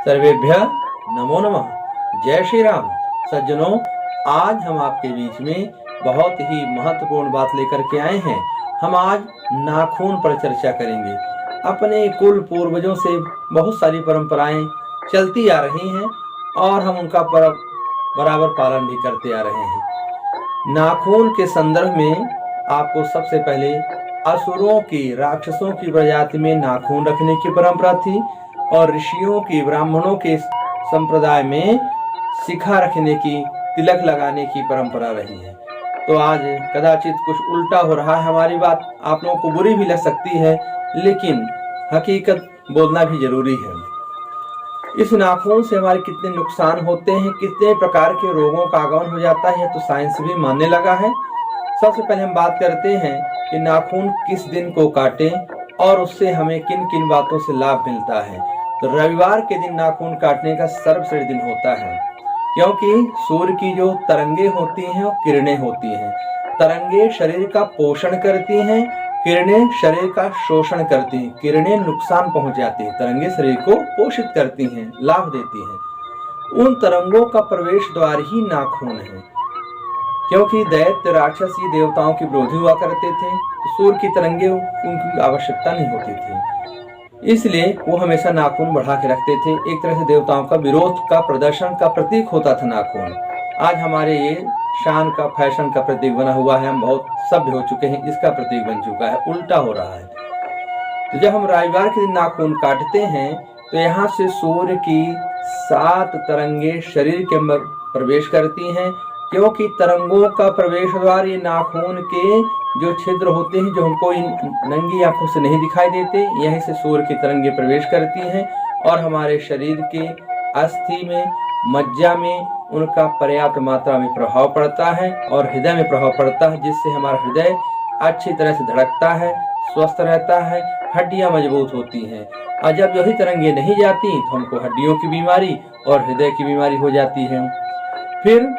सर्वेभ्यः नमो नमः। जय श्री राम। सज्जनों, आज हम आपके बीच में बहुत ही महत्वपूर्ण बात लेकर के आए हैं। हम आज नाखून पर चर्चा करेंगे। अपने कुल पूर्वजों से बहुत सारी परंपराएं चलती आ रही हैं और हम उनका बराबर पालन भी करते आ रहे हैं। नाखून के संदर्भ में आपको सबसे पहले असुरों की, राक्षसों की प्रजाति में नाखून रखने की परंपरा थी और ऋषियों की, ब्राह्मणों के संप्रदाय में शिखा रखने की, तिलक लगाने की परंपरा रही है। तो आज कदाचित कुछ उल्टा हो रहा है। हमारी बात आप लोगों को बुरी भी लग सकती है, लेकिन हकीकत बोलना भी जरूरी है। इस नाखून से हमारे कितने नुकसान होते हैं, कितने प्रकार के रोगों का आगमन हो जाता है, तो साइंस भी मानने लगा है। सबसे पहले हम बात करते हैं कि नाखून किस दिन को काटें और उससे हमें किन किन बातों से लाभ मिलता है। तो रविवार के दिन नाखून काटने का सर्वश्रेष्ठ दिन होता है, क्योंकि सूर्य की जो तरंगे होती हैं वो किरणें होती हैं। तरंगे शरीर का पोषण करती हैं, किरणें शरीर का शोषण करती हैं। किरणें नुकसान पहुंचाती हैं, तरंगे शरीर को पोषित करती हैं, लाभ देती हैं। उन तरंगों का प्रवेश द्वार ही नाखून है, क्योंकि दैत्य राक्षसी देवताओं की विरोधी हुआ करते थे, तो सूर्य की तरंगे उनकी आवश्यकता नहीं होती थी, इसलिए वो हमेशा नाखून बढ़ा के रखते थे। एक तरह से देवताओं का विरोध का, प्रदर्शन का प्रतीक होता था नाखून। आज हमारे ये शान का, फैशन का प्रतीक बना हुआ है। हम बहुत सभ्य हो चुके हैं, इसका प्रतीक बन चुका है, उल्टा हो रहा है। तो जब हम रविवार के दिन नाखून काटते हैं तो यहाँ से सूर्य की 7 तरंगे शरीर के अंदर प्रवेश करती हैं, क्योंकि तरंगों का प्रवेश द्वार ये नाखून के जो छिद्र होते हैं, जो हमको इन नंगी आंखों से नहीं दिखाई देते, यहीं से सूर्य की तरंगे प्रवेश करती हैं और हमारे शरीर के अस्थि में, मज्जा में उनका पर्याप्त मात्रा में प्रभाव पड़ता है और हृदय में प्रभाव पड़ता है, जिससे हमारा हृदय अच्छी तरह से धड़कता है, स्वस्थ रहता है, हड्डियां मजबूत होती हैं। और जब यही तरंगे नहीं जाती तो हमको हड्डियों की बीमारी और हृदय की बीमारी हो जाती है। फिर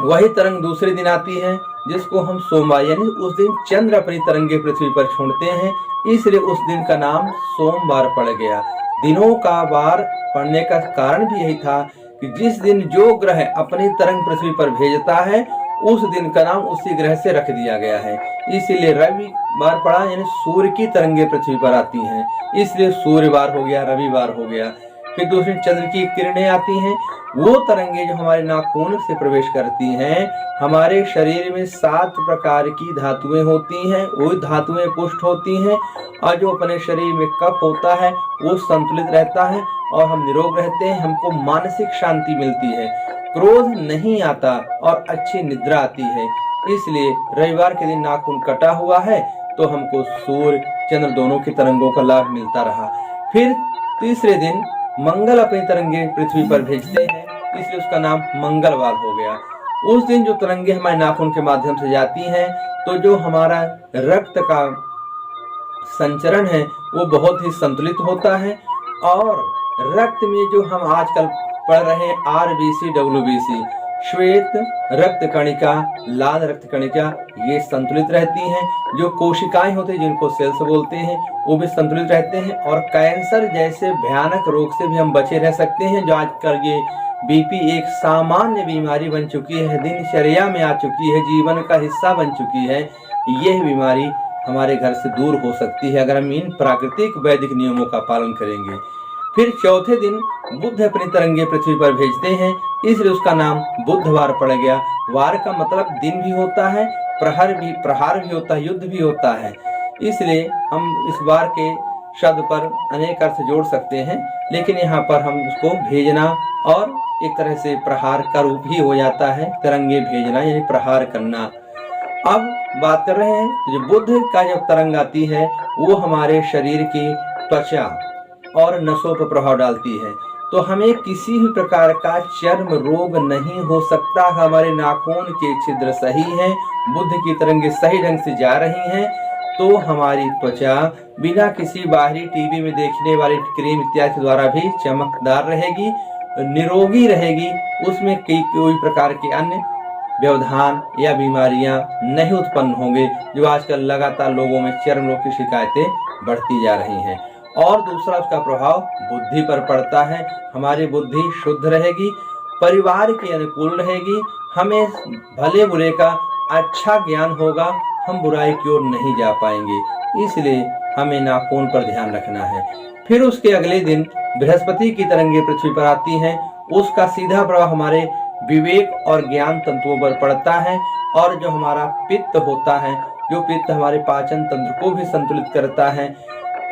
वही तरंग दूसरे दिन आती है, जिसको हम सोमवार, यानी उस दिन चंद्र अपनी तरंगे पृथ्वी पर छोड़ते हैं, इसलिए उस दिन का नाम सोमवार पड़ गया। दिनों का वार पड़ने का कारण भी यही था कि जिस दिन जो ग्रह अपनी तरंग पृथ्वी पर भेजता है, उस दिन का नाम उसी ग्रह से रख दिया गया है। इसीलिए रविवार पड़ा, यानी सूर्य की तरंगे पृथ्वी पर आती हैं, इसलिए सूर्यवार हो गया, रविवार हो गया। फिर दूसरी चंद्र की किरणें आती हैं, वो तरंगे जो हमारे नाखून से प्रवेश करती हैं। हमारे शरीर में 7 प्रकार की धातुएं होती हैं, वो धातुएं पुष्ट होती हैं और जो अपने शरीर में कफ होता है वो संतुलित रहता है और हम निरोग रहते हैं। हमको मानसिक शांति मिलती है, क्रोध नहीं आता और अच्छी निद्रा आती है। इसलिए रविवार के दिन नाखून कटा हुआ है तो हमको सूर्य चंद्र दोनों की तरंगों का लाभ मिलता रहा। फिर तीसरे दिन मंगल अपनी तरंगे पृथ्वी पर भेजते हैं, इसलिए उसका नाम मंगलवार हो गया। उस दिन जो तरंगे हमारे नाखून के माध्यम से जाती हैं, तो जो हमारा रक्त का संचरण है वो बहुत ही संतुलित होता है और रक्त में जो हम आजकल पढ़ रहे हैं RBC, WBC, श्वेत रक्त कणिका, लाल रक्त कणिका, ये संतुलित रहती हैं। जो कोशिकाएं होती हैं, जिनको सेल्स बोलते हैं, वो भी संतुलित रहते हैं और कैंसर जैसे भयानक रोग से भी हम बचे रह सकते हैं। जो आजकल ये BP एक सामान्य बीमारी बन चुकी है, दिनचर्या में आ चुकी है, जीवन का हिस्सा बन चुकी है, यह बीमारी हमारे घर से दूर हो सकती है अगर हम इन प्राकृतिक वैदिक नियमों का पालन करेंगे। फिर चौथे दिन बुध अपनी तरंगे पृथ्वी पर भेजते हैं, इसलिए उसका नाम बुधवार पड़ गया। वार का मतलब दिन भी होता है, प्रहार भी होता है, युद्ध भी होता है, इसलिए हम इस वार के शब्द पर अनेक अर्थ जोड़ सकते हैं, लेकिन यहाँ पर हम उसको भेजना और एक तरह से प्रहार का रूप ही हो जाता है। तरंगे भेजना यानी प्रहार करना। अब बात कर रहे हैं जो बुध का जब तरंग आती है वो हमारे शरीर की त्वचा और नसों पर प्रभाव डालती है, तो हमें किसी भी प्रकार का चर्म रोग नहीं हो सकता। हमारे नाखून के छिद्र सही हैं, बुध की तरंगे सही ढंग से जा रही हैं, तो हमारी त्वचा बिना किसी बाहरी टीवी में देखने वाले क्रीम इत्यादि के द्वारा भी चमकदार रहेगी, निरोगी रहेगी। उसमें कोई प्रकार के अन्य व्यवधान या बीमारियां नहीं उत्पन्न होंगे, जो आजकल लगातार लोगों में चर्म रोग की शिकायतें बढ़ती जा रही हैं। और दूसरा उसका प्रभाव बुद्धि पर पड़ता है। हमारी बुद्धि शुद्ध रहेगी, परिवार के अनुकूल रहेगी, हमें भले बुरे का अच्छा ज्ञान होगा, हम बुराई की ओर नहीं जा पाएंगे। इसलिए हमें नाखून पर ध्यान रखना है। फिर उसके अगले दिन बृहस्पति की तरंगे पृथ्वी पर आती हैं। उसका सीधा प्रभाव हमारे विवेक और ज्ञान तंतुओं पर पड़ता है। और जो हमारा पित्त होता है, जो पित्त हमारे पाचन तंत्र को भी संतुलित करता है,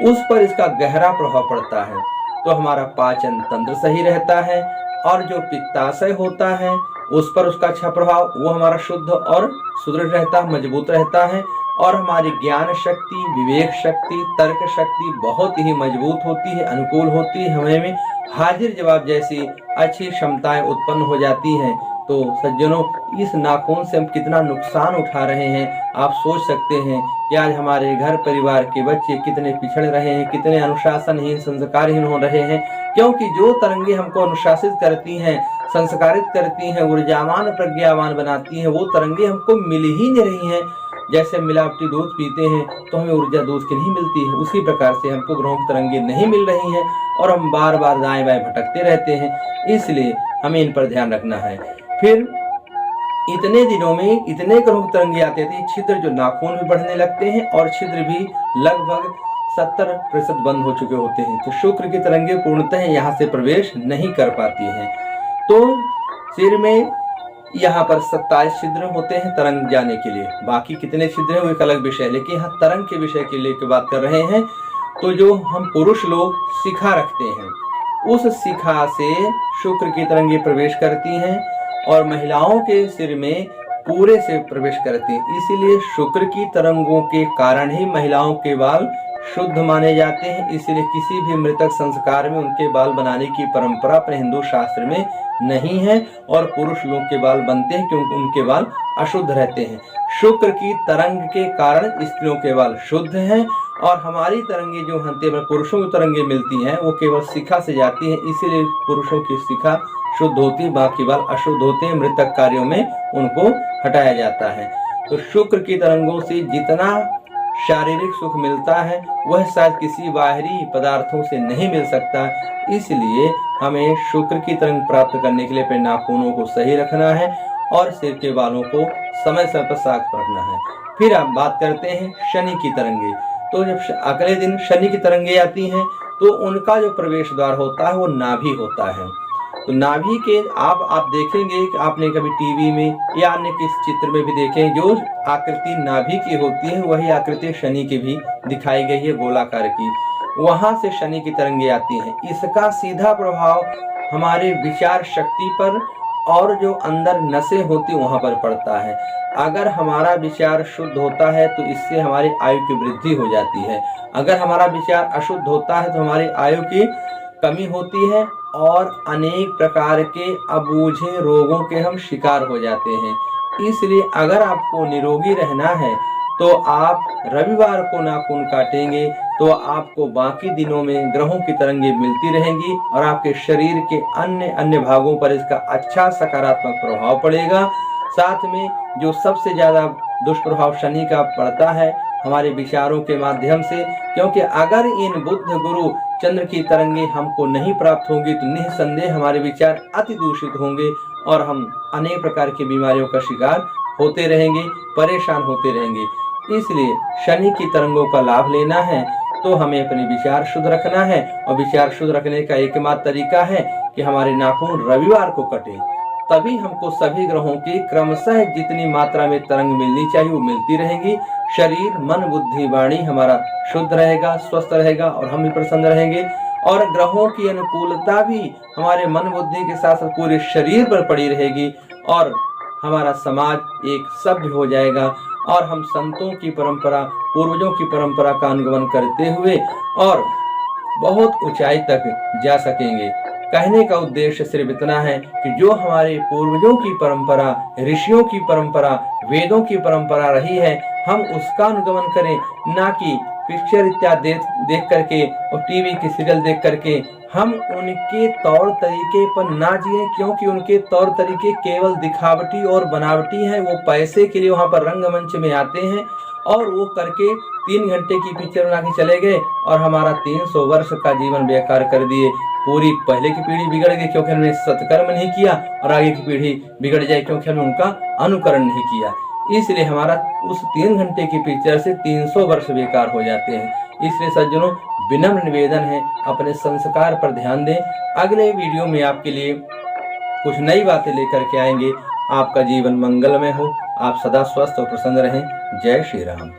उस पर इसका गहरा प्रभाव पड़ता है। तो हमारा पाचन तंत्र सही रहता है। और जो पित्ताशय होता है उस पर उसका अच्छा प्रभाव, वो हमारा शुद्ध और सुदृढ़ रहता है, मजबूत रहता है। और हमारी ज्ञान शक्ति, विवेक शक्ति, तर्क शक्ति बहुत ही मजबूत होती है, अनुकूल होती है। हमें हाजिर जवाब जैसी अच्छी क्षमताएं उत्पन्न हो जाती हैं। तो सज्जनों, इस नाखून से हम कितना नुकसान उठा रहे हैं आप सोच सकते हैं कि आज हमारे घर परिवार के बच्चे कितने पिछड़ रहे हैं, कितने अनुशासनहीन, संस्कारहीन हो रहे हैं। क्योंकि जो तरंगे हमको अनुशासित करती हैं, संस्कारित करती हैं, ऊर्जावान प्रज्ञावान बनाती हैं, वो तरंगे हमको मिल ही नहीं रही हैं। जैसे मिलावटी दूध पीते हैं तो हमें ऊर्जा दूध की नहीं मिलती है, उसी प्रकार से हमको ग्रहों की तरंगे नहीं मिल रही हैं और हम बार बार दाएं बाएं भटकते रहते हैं। इसलिए हमें इन पर ध्यान रखना है। फिर इतने दिनों में इतने ग्रहों की तरंगे आते थे, छिद्र जो नाखून भी बढ़ने लगते हैं और छिद्र भी लगभग 70% बंद हो चुके होते हैं। तो शुक्र की तरंगे पूर्णतः यहाँ से प्रवेश नहीं कर पाती हैं। तो सिर में यहाँ पर 27 छिद्र होते हैं तरंग जाने के लिए। बाकी कितने छिद्र हैं वो एक अलग विषय है, लेकिन यहाँ तरंग के विषय के लिए बात कर रहे हैं। तो जो हम पुरुष लोग शिखा रखते हैं, उस शिखा से शुक्र की तरंगे प्रवेश करती हैं और महिलाओं के सिर में पूरे से प्रवेश करती हैं। इसीलिए शुक्र की तरंगों के कारण ही महिलाओं के बाल शुद्ध माने जाते हैं। इसलिए किसी भी मृतक संस्कार में उनके बाल बनाने की परंपरा अपने हिंदू शास्त्र में नहीं है और पुरुष लोग के बाल बनते हैं क्योंकि उनके बाल अशुद्ध रहते हैं। शुक्र की तरंग के कारण स्त्रियों के बाल शुद्ध हैं और हमारी तरंगे जो हंते में पुरुषों की तरंगे मिलती हैं वो केवल शिखा से जाती हैं। इसीलिए पुरुषों की शिखा शुद्ध होती है, बाकी बाल अशुद्ध होते हैं। मृतक कार्यों में उनको हटाया जाता है। तो शुक्र की तरंगों से जितना शारीरिक सुख मिलता है वह शायद किसी बाहरी पदार्थों से नहीं मिल सकता। इसलिए हमें शुक्र की तरंग प्राप्त करने के लिए अपने नाखूनों को सही रखना है और सिर के बालों को समय समय पर साफ रखना है। फिर आप बात करते हैं शनि की तरंगे। तो जब अगले दिन शनि की तरंगे आती हैं तो उनका जो प्रवेश द्वार होता है वो नाभि होता है। तो नाभि के आप देखेंगे कि आपने कभी टीवी में या अन्य किस चित्र में भी देखें, जो आकृति नाभि की होती है वही आकृति शनि की भी दिखाई गई है, गोलाकार की। वहां से शनि की तरंगे आती हैं। इसका सीधा प्रभाव हमारे विचार शक्ति पर और जो अंदर नसें होती वहां पर पड़ता है। अगर हमारा विचार शुद्ध होता है तो इससे हमारी आयु की वृद्धि हो जाती है। अगर हमारा विचार अशुद्ध होता है तो हमारी आयु की कमी होती है और अनेक प्रकार के अबूझे रोगों के हम शिकार हो जाते हैं। इसलिए अगर आपको निरोगी रहना है तो आप रविवार को नाखून काटेंगे तो आपको बाकी दिनों में ग्रहों की तरंगे मिलती रहेंगी और आपके शरीर के अन्य अन्य भागों पर इसका अच्छा सकारात्मक प्रभाव पड़ेगा। साथ में जो सबसे ज्यादा दुष्प्रभाव शनि का पड़ता है हमारे विचारों के माध्यम से, क्योंकि अगर इन बुध गुरु चंद्र की तरंगे हमको नहीं प्राप्त होंगी तो निसंदेह हमारे विचार अति दूषित होंगे और हम अनेक प्रकार की बीमारियों का शिकार होते रहेंगे, परेशान होते रहेंगे। इसलिए शनि की तरंगों का लाभ लेना है तो हमें अपने विचार शुद्ध रखना है और विचार शुद्ध रखने का एकमात्र तरीका है कि हमारे नाखून रविवार को कटे। तभी हमको सभी ग्रहों की क्रमशः जितनी मात्रा में तरंग मिलनी चाहिए वो मिलती रहेंगी। शरीर, मन, बुद्धि, वाणी हमारा शुद्ध रहेगा, स्वस्थ रहेगा और हम भी प्रसन्न रहेंगे। और ग्रहों की अनुकूलता भी हमारे मन बुद्धि के साथ साथ पूरे शरीर पर पड़ी रहेगी और हमारा समाज एक सभ्य हो जाएगा और हम संतों की परंपरा, पूर्वजों की परंपरा का अनुगमन करते हुए और बहुत ऊंचाई तक जा सकेंगे। कहने का उद्देश्य सिर्फ इतना है कि जो हमारे पूर्वजों की परंपरा, ऋषियों की परंपरा, वेदों की परंपरा रही है हम उसका अनुगमन करें, ना कि पिक्चर इत्यादि देख करके और टीवी की सीरियल देख करके हम उनके तौर तरीके पर ना जिए, क्योंकि उनके तौर तरीके केवल दिखावटी और बनावटी हैं। वो पैसे के लिए वहां पर रंगमंच में आते हैं और वो करके 3 घंटे की पिक्चर बना के चले गए और हमारा 300 वर्ष का जीवन बेकार कर दिए। पूरी पहले की पीढ़ी बिगड़ गई क्योंकि हमने सत्कर्म नहीं किया, और आगे की पीढ़ी बिगड़ जाए क्योंकि हमने उनका अनुकरण नहीं किया। इसलिए हमारा उस 3 घंटे की पिक्चर से 300 वर्ष बेकार हो जाते हैं। इसलिए सज्जनों, विनम्र निवेदन है, अपने संस्कार पर ध्यान दें। अगले वीडियो में आपके लिए कुछ नई बातें लेकर के आएंगे। आपका जीवन मंगलमय हो, आप सदा स्वस्थ और प्रसन्न रहें। जय श्री राम।